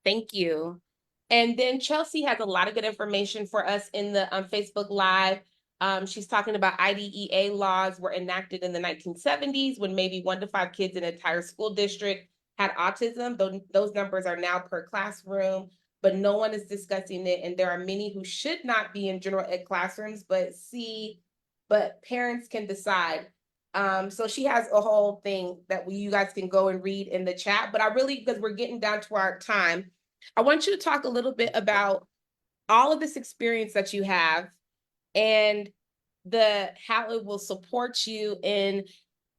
Thank you. And then Chelsea has a lot of good information for us in the Facebook Live. She's talking about IDEA laws were enacted in the 1970s when maybe 1 to 5 kids in an entire school district had autism. Those numbers are now per classroom, but no one is discussing it. And there are many who should not be in general ed classrooms, but parents can decide. So she has a whole thing that you guys can go and read in the chat, but because we're getting down to our time, I want you to talk a little bit about all of this experience that you have and how it will support you in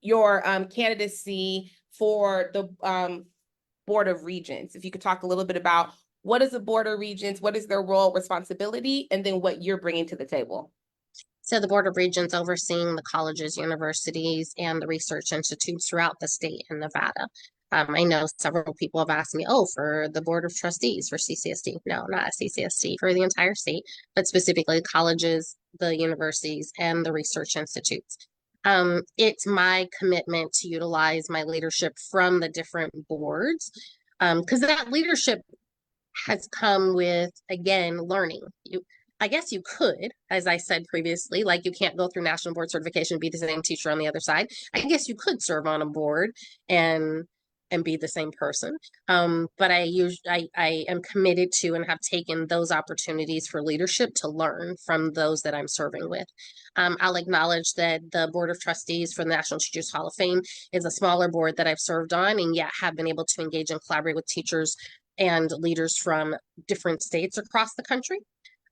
your candidacy for the Board of Regents. If you could talk a little bit about what is the Board of Regents, what is their role, responsibility, and then what you're bringing to the table. So the Board of Regents overseeing the colleges, universities, and the research institutes throughout the state in Nevada. I know several people have asked me, for the Board of Trustees for CCSD. No, not CCSD, for the entire state, but specifically colleges, the universities, and the research institutes. It's my commitment to utilize my leadership from the different boards, because that leadership has come with, again, learning. I guess you could, as I said previously, like you can't go through National Board Certification and be the same teacher on the other side. I guess you could serve on a board and be the same person. But I am committed to and have taken those opportunities for leadership to learn from those that I'm serving with. I'll acknowledge that the Board of Trustees for the National Teachers Hall of Fame is a smaller board that I've served on, and yet have been able to engage and collaborate with teachers and leaders from different states across the country.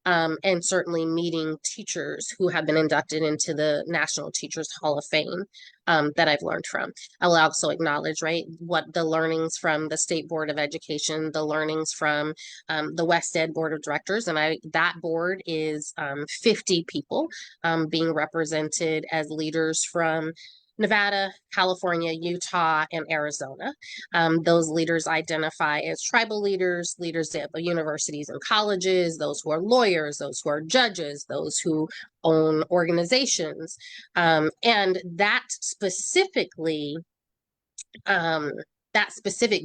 And certainly meeting teachers who have been inducted into the National Teachers Hall of Fame that I've learned from. I will also acknowledge, what the learnings from the State Board of Education, the learnings from the West Ed Board of Directors, and that board is 50 people being represented as leaders from Nevada, California, Utah, and Arizona. Those leaders identify as tribal leaders, leaders of universities and colleges, those who are lawyers, those who are judges, those who own organizations. And that specific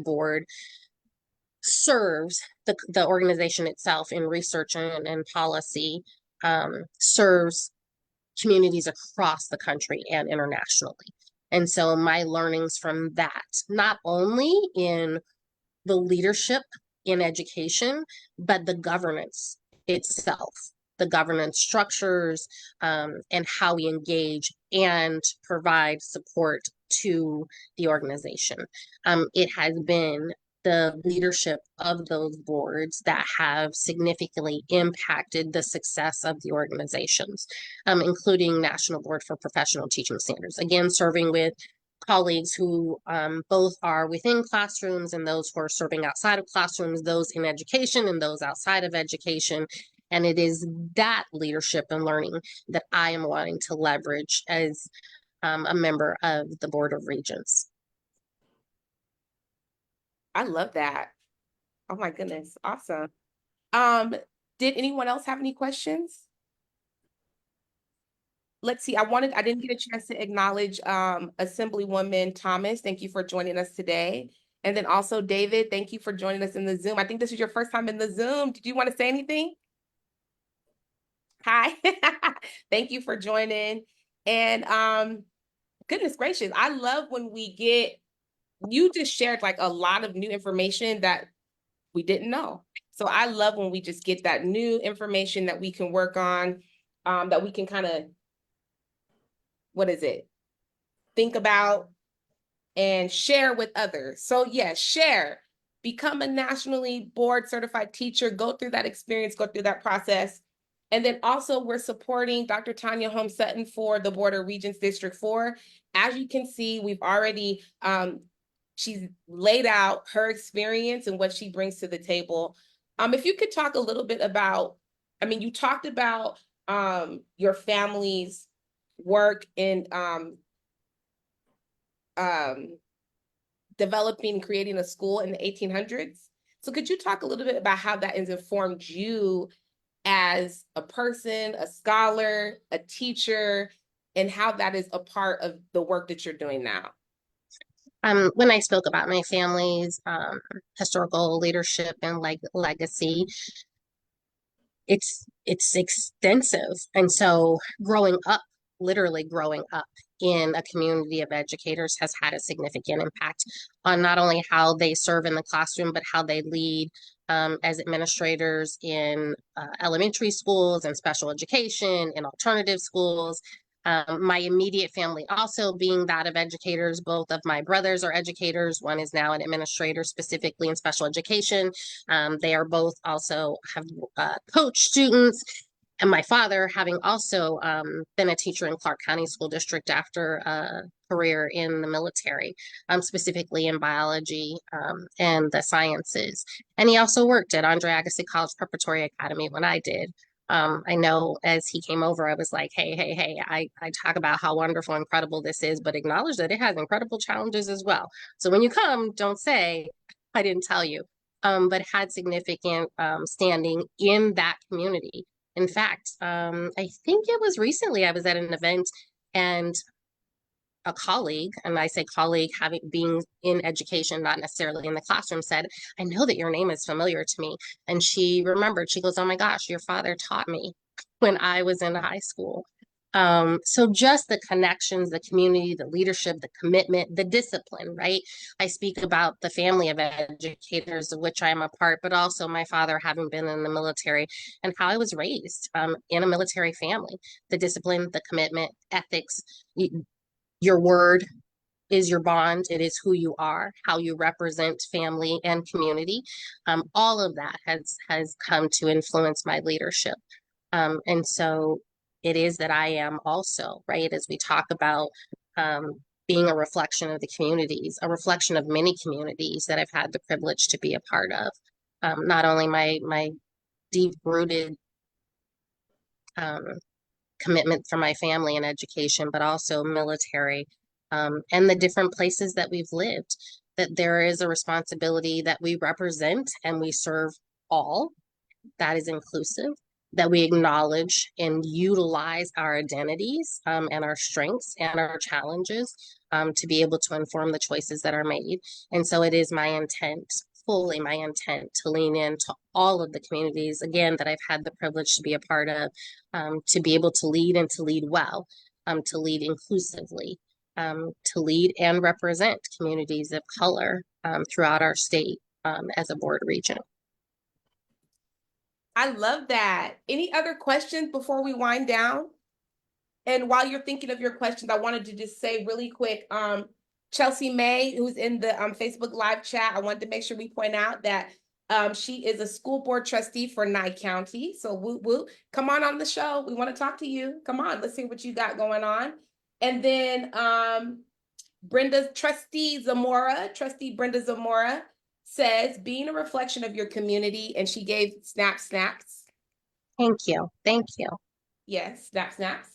board serves the organization itself in research and policy, serves communities across the country and internationally. And so my learnings from that, not only in the leadership in education, but the governance itself, the governance structures, and how we engage and provide support to the organization. It has been the leadership of those boards that have significantly impacted the success of the organizations, including National Board for Professional Teaching Standards. Again, serving with colleagues who both are within classrooms and those who are serving outside of classrooms, those in education and those outside of education. And it is that leadership and learning that I am wanting to leverage as a member of the Board of Regents. I love that. Oh my goodness, awesome. Did anyone else have any questions? Let's see, I didn't get a chance to acknowledge Assemblywoman Thomas. Thank you for joining us today. And then also David, thank you for joining us in the Zoom. I think this is your first time in the Zoom. Did you want to say anything? Hi, thank you for joining. And goodness gracious, I love when you just shared like a lot of new information that we didn't know. So I love when we just get that new information that we can work on, that we can kind of, think about and share with others. So yes, share, become a nationally board certified teacher, go through that experience, go through that process. And then also we're supporting Dr. Tonia Holmes-Sutton for the Board of Regents District 4. As you can see, we've already, she's laid out her experience and what she brings to the table. If you could talk a little bit about, you talked about your family's work in developing, creating a school in the 1800s. So could you talk a little bit about how that has informed you as a person, a scholar, a teacher, and how that is a part of the work that you're doing now? When I spoke about my family's historical leadership and legacy, it's extensive. And so literally growing up in a community of educators has had a significant impact on not only how they serve in the classroom, but how they lead as administrators in elementary schools and special education and alternative schools. My immediate family also being that of educators. Both of my brothers are educators. One is now an administrator specifically in special education. They are both also have coached students. And my father, having also been a teacher in Clark County School District after a career in the military, specifically in biology and the sciences. And he also worked at Andre Agassi College Preparatory Academy when I did. I know as he came over, I was like, hey, I talk about how wonderful, incredible this is, but acknowledge that it has incredible challenges as well. So when you come, don't say, I didn't tell you, but had significant standing in that community. In fact, I think it was recently I was at an event and a colleague, and I say colleague being in education, not necessarily in the classroom, said, I know that your name is familiar to me. And she remembered, she goes, oh my gosh, your father taught me when I was in high school. So just the connections, the community, the leadership, the commitment, the discipline, right? I speak about the family of educators of which I am a part, but also my father having been in the military and how I was raised in a military family. The discipline, the commitment, ethics, your word is your bond. It is who you are, how you represent family and community. All of that has come to influence my leadership. And so it is that I am also, right, as we talk about being a reflection of the communities, a reflection of many communities that I've had the privilege to be a part of. Not only my deep-rooted commitment for my family and education, but also military and the different places that we've lived, that there is a responsibility that we represent and we serve all, that is inclusive, that we acknowledge and utilize our identities and our strengths and our challenges to be able to inform the choices that are made. And so it is my intent, fully my intent, to lean into all of the communities, again, that I've had the privilege to be a part of, to be able to lead and to lead well, to lead inclusively, to lead and represent communities of color throughout our state as a board regent. I love that. Any other questions before we wind down? And while you're thinking of your questions, I wanted to just say really quick, Chelsea May, who's in the Facebook live chat, I wanted to make sure we point out that she is a school board trustee for Nye County. So we'll come on the show. We want to talk to you. Come on, let's see what you got going on. And then Trustee Brenda Zamora says, being a reflection of your community, and she gave snaps. Thank you. Thank you. Yes, snaps.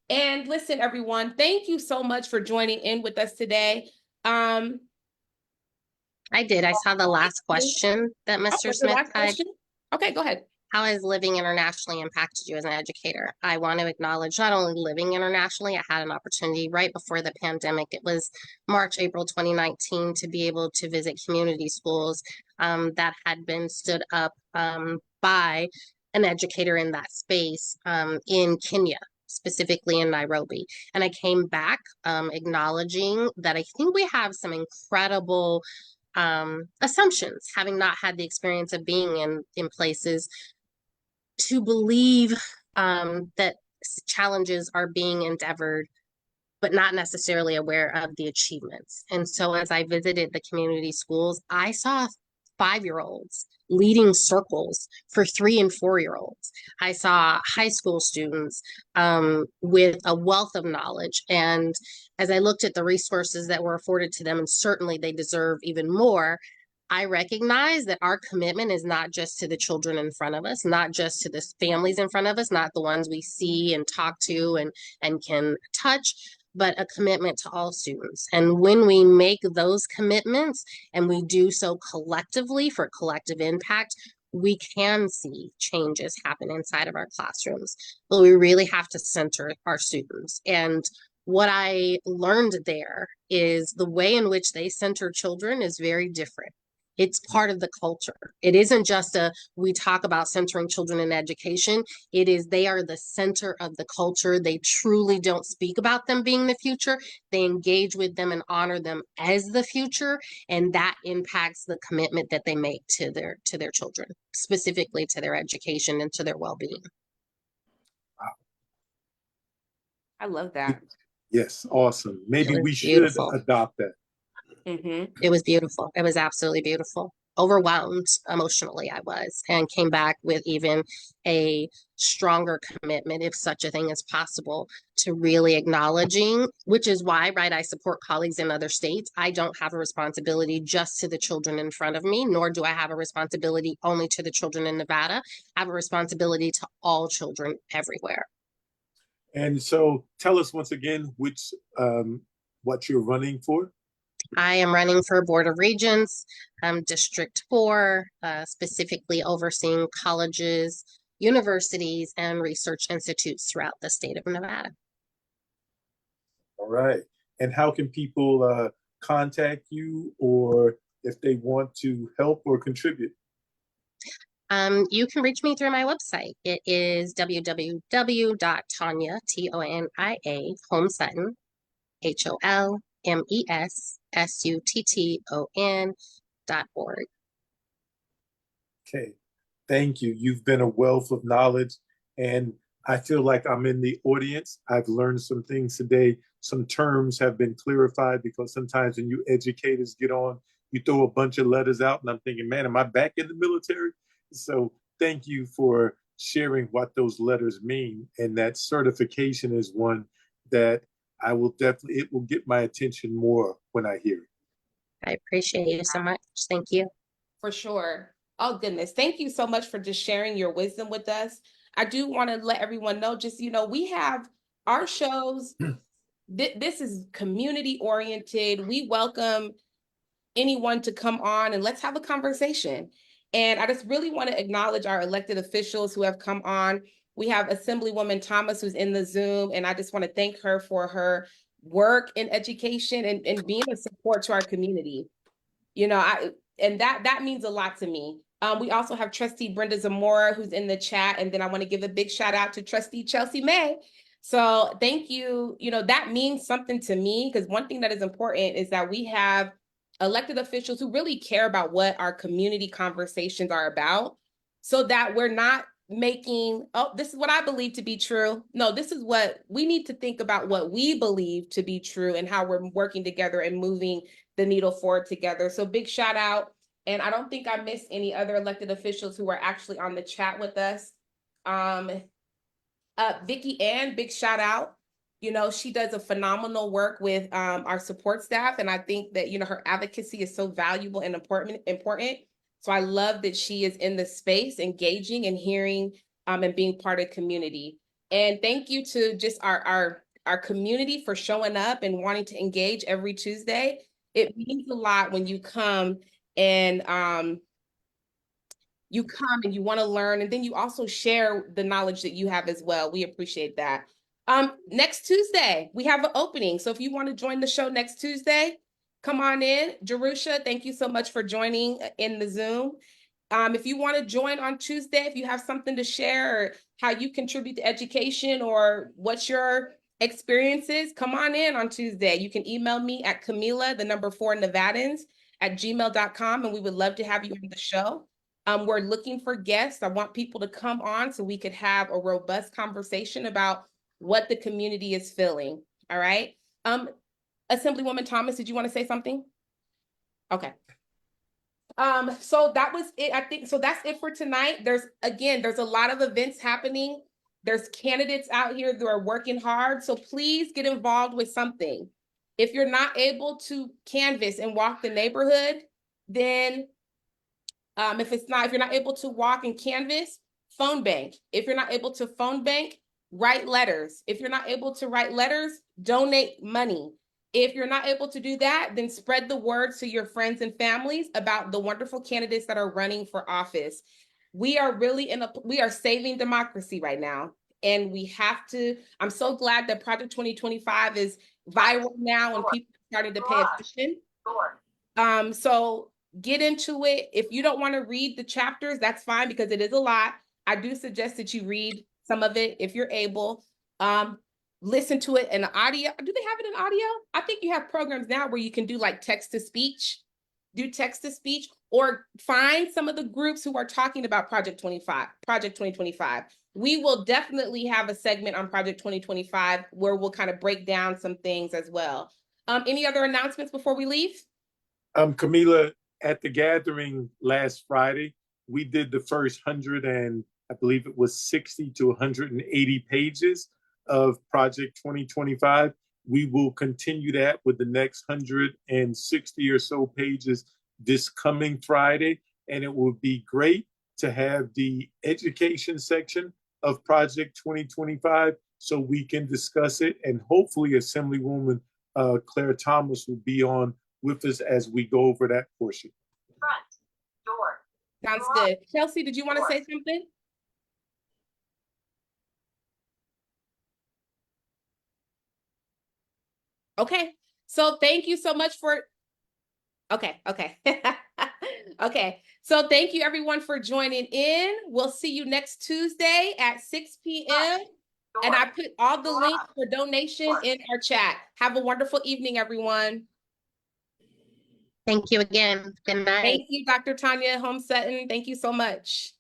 And listen, everyone, thank you so much for joining in with us today. I saw the last question that Mr. Smith had. Okay, go ahead. How has living internationally impacted you as an educator? I want to acknowledge not only living internationally, I had an opportunity right before the pandemic. It was April 2019, to be able to visit community schools that had been stood up by an educator in that space in Kenya, specifically in Nairobi. And I came back acknowledging that I think we have some incredible assumptions, having not had the experience of being in places, to believe that challenges are being endeavored, but not necessarily aware of the achievements. And so as I visited the community schools, I saw 5-year-olds leading circles for 3- and 4-year-olds. I saw high school students with a wealth of knowledge. And as I looked at the resources that were afforded to them, and certainly they deserve even more, I recognize that our commitment is not just to the children in front of us, not just to the families in front of us, not the ones we see and talk to and can touch, but a commitment to all students. And when we make those commitments and we do so collectively for collective impact, we can see changes happen inside of our classrooms. But we really have to center our students. And what I learned there is the way in which they center children is very different. It's part of the culture. It isn't just we talk about centering children in education. It is, they are the center of the culture. They truly don't speak about them being the future. They engage with them and honor them as the future. And that impacts the commitment that they make to their children, specifically to their education and to their well-being. I love that. Yes, awesome. Maybe we beautiful. should adopt that. It was beautiful. It was absolutely beautiful. Overwhelmed emotionally I was, and came back with even a stronger commitment, if such a thing is possible, to really acknowledging, which is why, right, I support colleagues in other states. I don't have a responsibility just to the children in front of me, nor do I have a responsibility only to the children in Nevada. I have a responsibility to all children everywhere. And so tell us once again what you're running for. I am running for Board of Regents, District 4, specifically overseeing colleges, universities, and research institutes throughout the state of Nevada. All right. And how can people contact you, or if they want to help or contribute? You can reach me through my website. It is www.tonia, Tonia, Holmes-Sutton, HOLMESSUTTON.org. Okay, thank you. You've been a wealth of knowledge, and I feel like I'm in the audience. I've learned some things today. Some terms have been clarified, because sometimes when you educators get on, you throw a bunch of letters out, and I'm thinking, man, am I back in the military? So thank you for sharing what those letters mean. And that certification is one that it will get my attention more when I hear it. I appreciate you so much. Thank you. For sure. Oh, goodness. Thank you so much for just sharing your wisdom with us. I do want to let everyone know, just, we have our shows This is community oriented. We welcome anyone to come on and let's have a conversation. And I just really want to acknowledge our elected officials who have come on. We have Assemblywoman Thomas who's in the Zoom, and I just want to thank her for her work in education and being a support to our community. You know, and that means a lot to me. We also have Trustee Brenda Zamora who's in the chat, and then I want to give a big shout out to Trustee Chelsea May. So thank you. You know, that means something to me because one thing that is important is that we have elected officials who really care about what our community conversations are about, so that we're not making, oh, this is what I believe to be true. No, this is what we need to think about, what we believe to be true and how we're working together and moving the needle forward together. So big shout out. And I don't think I missed any other elected officials who are actually on the chat with us. Vicki Ann, big shout out. You know, she does a phenomenal work with our support staff. And I think that, you know, her advocacy is so valuable and important. So I love that she is in the space, engaging and hearing and being part of community. And thank you to just our community for showing up and wanting to engage every Tuesday. It means a lot when you come and you want to learn, and then you also share the knowledge that you have as well. We appreciate that. Next Tuesday, we have an opening. So if you want to join the show next Tuesday, come on in. Jerusha, thank you so much for joining in the Zoom. If you want to join on Tuesday, if you have something to share or how you contribute to education or what's your experiences, come on in on Tuesday. You can email me at Kamilah, the number 4 Nevadans @gmail.com, and we would love to have you on the show. We're looking for guests. I want people to come on so we could have a robust conversation about what the community is feeling. All right. Assemblywoman Thomas, did you want to say something? Okay. So that was it. I think so. That's it for tonight. There's a lot of events happening. There's candidates out here that are working hard. So please get involved with something. If you're not able to canvass and walk the neighborhood, then if you're not able to walk and canvass, phone bank. If you're not able to phone bank, write letters. If you're not able to write letters, donate money. If you're not able to do that, then spread the word to your friends and families about the wonderful candidates that are running for office. We are really we are saving democracy right now. And we have to, I'm so glad that Project 2025 is viral now and people are starting to pay attention. So get into it. If you don't want to read the chapters, that's fine because it is a lot. I do suggest that you read some of it if you're able. Listen to it in audio. Do they have it in audio? I think you have programs now where you can do like text to speech, or find some of the groups who are talking about Project 2025. We will definitely have a segment on Project 2025 where we'll kind of break down some things as well. Any other announcements before we leave? Kamilah, at the gathering last Friday, we did the first 100 and I believe it was 60 to 180 pages of Project 2025. We will continue that with the next 160 or so pages this coming Friday. And it will be great to have the education section of Project 2025 so we can discuss it. And hopefully Assemblywoman Claire Thomas will be on with us as we go over that portion. Front door. Sounds good. Chelsea, did you want to say something? Okay, so thank you so much for, okay. Okay, so thank you everyone for joining in. We'll see you next Tuesday at 6 p.m. And I put all the links for donation in our chat. Have a wonderful evening, everyone. Thank you again. Good night. Thank you, Dr. Tonia Holmes-Sutton. Thank you so much.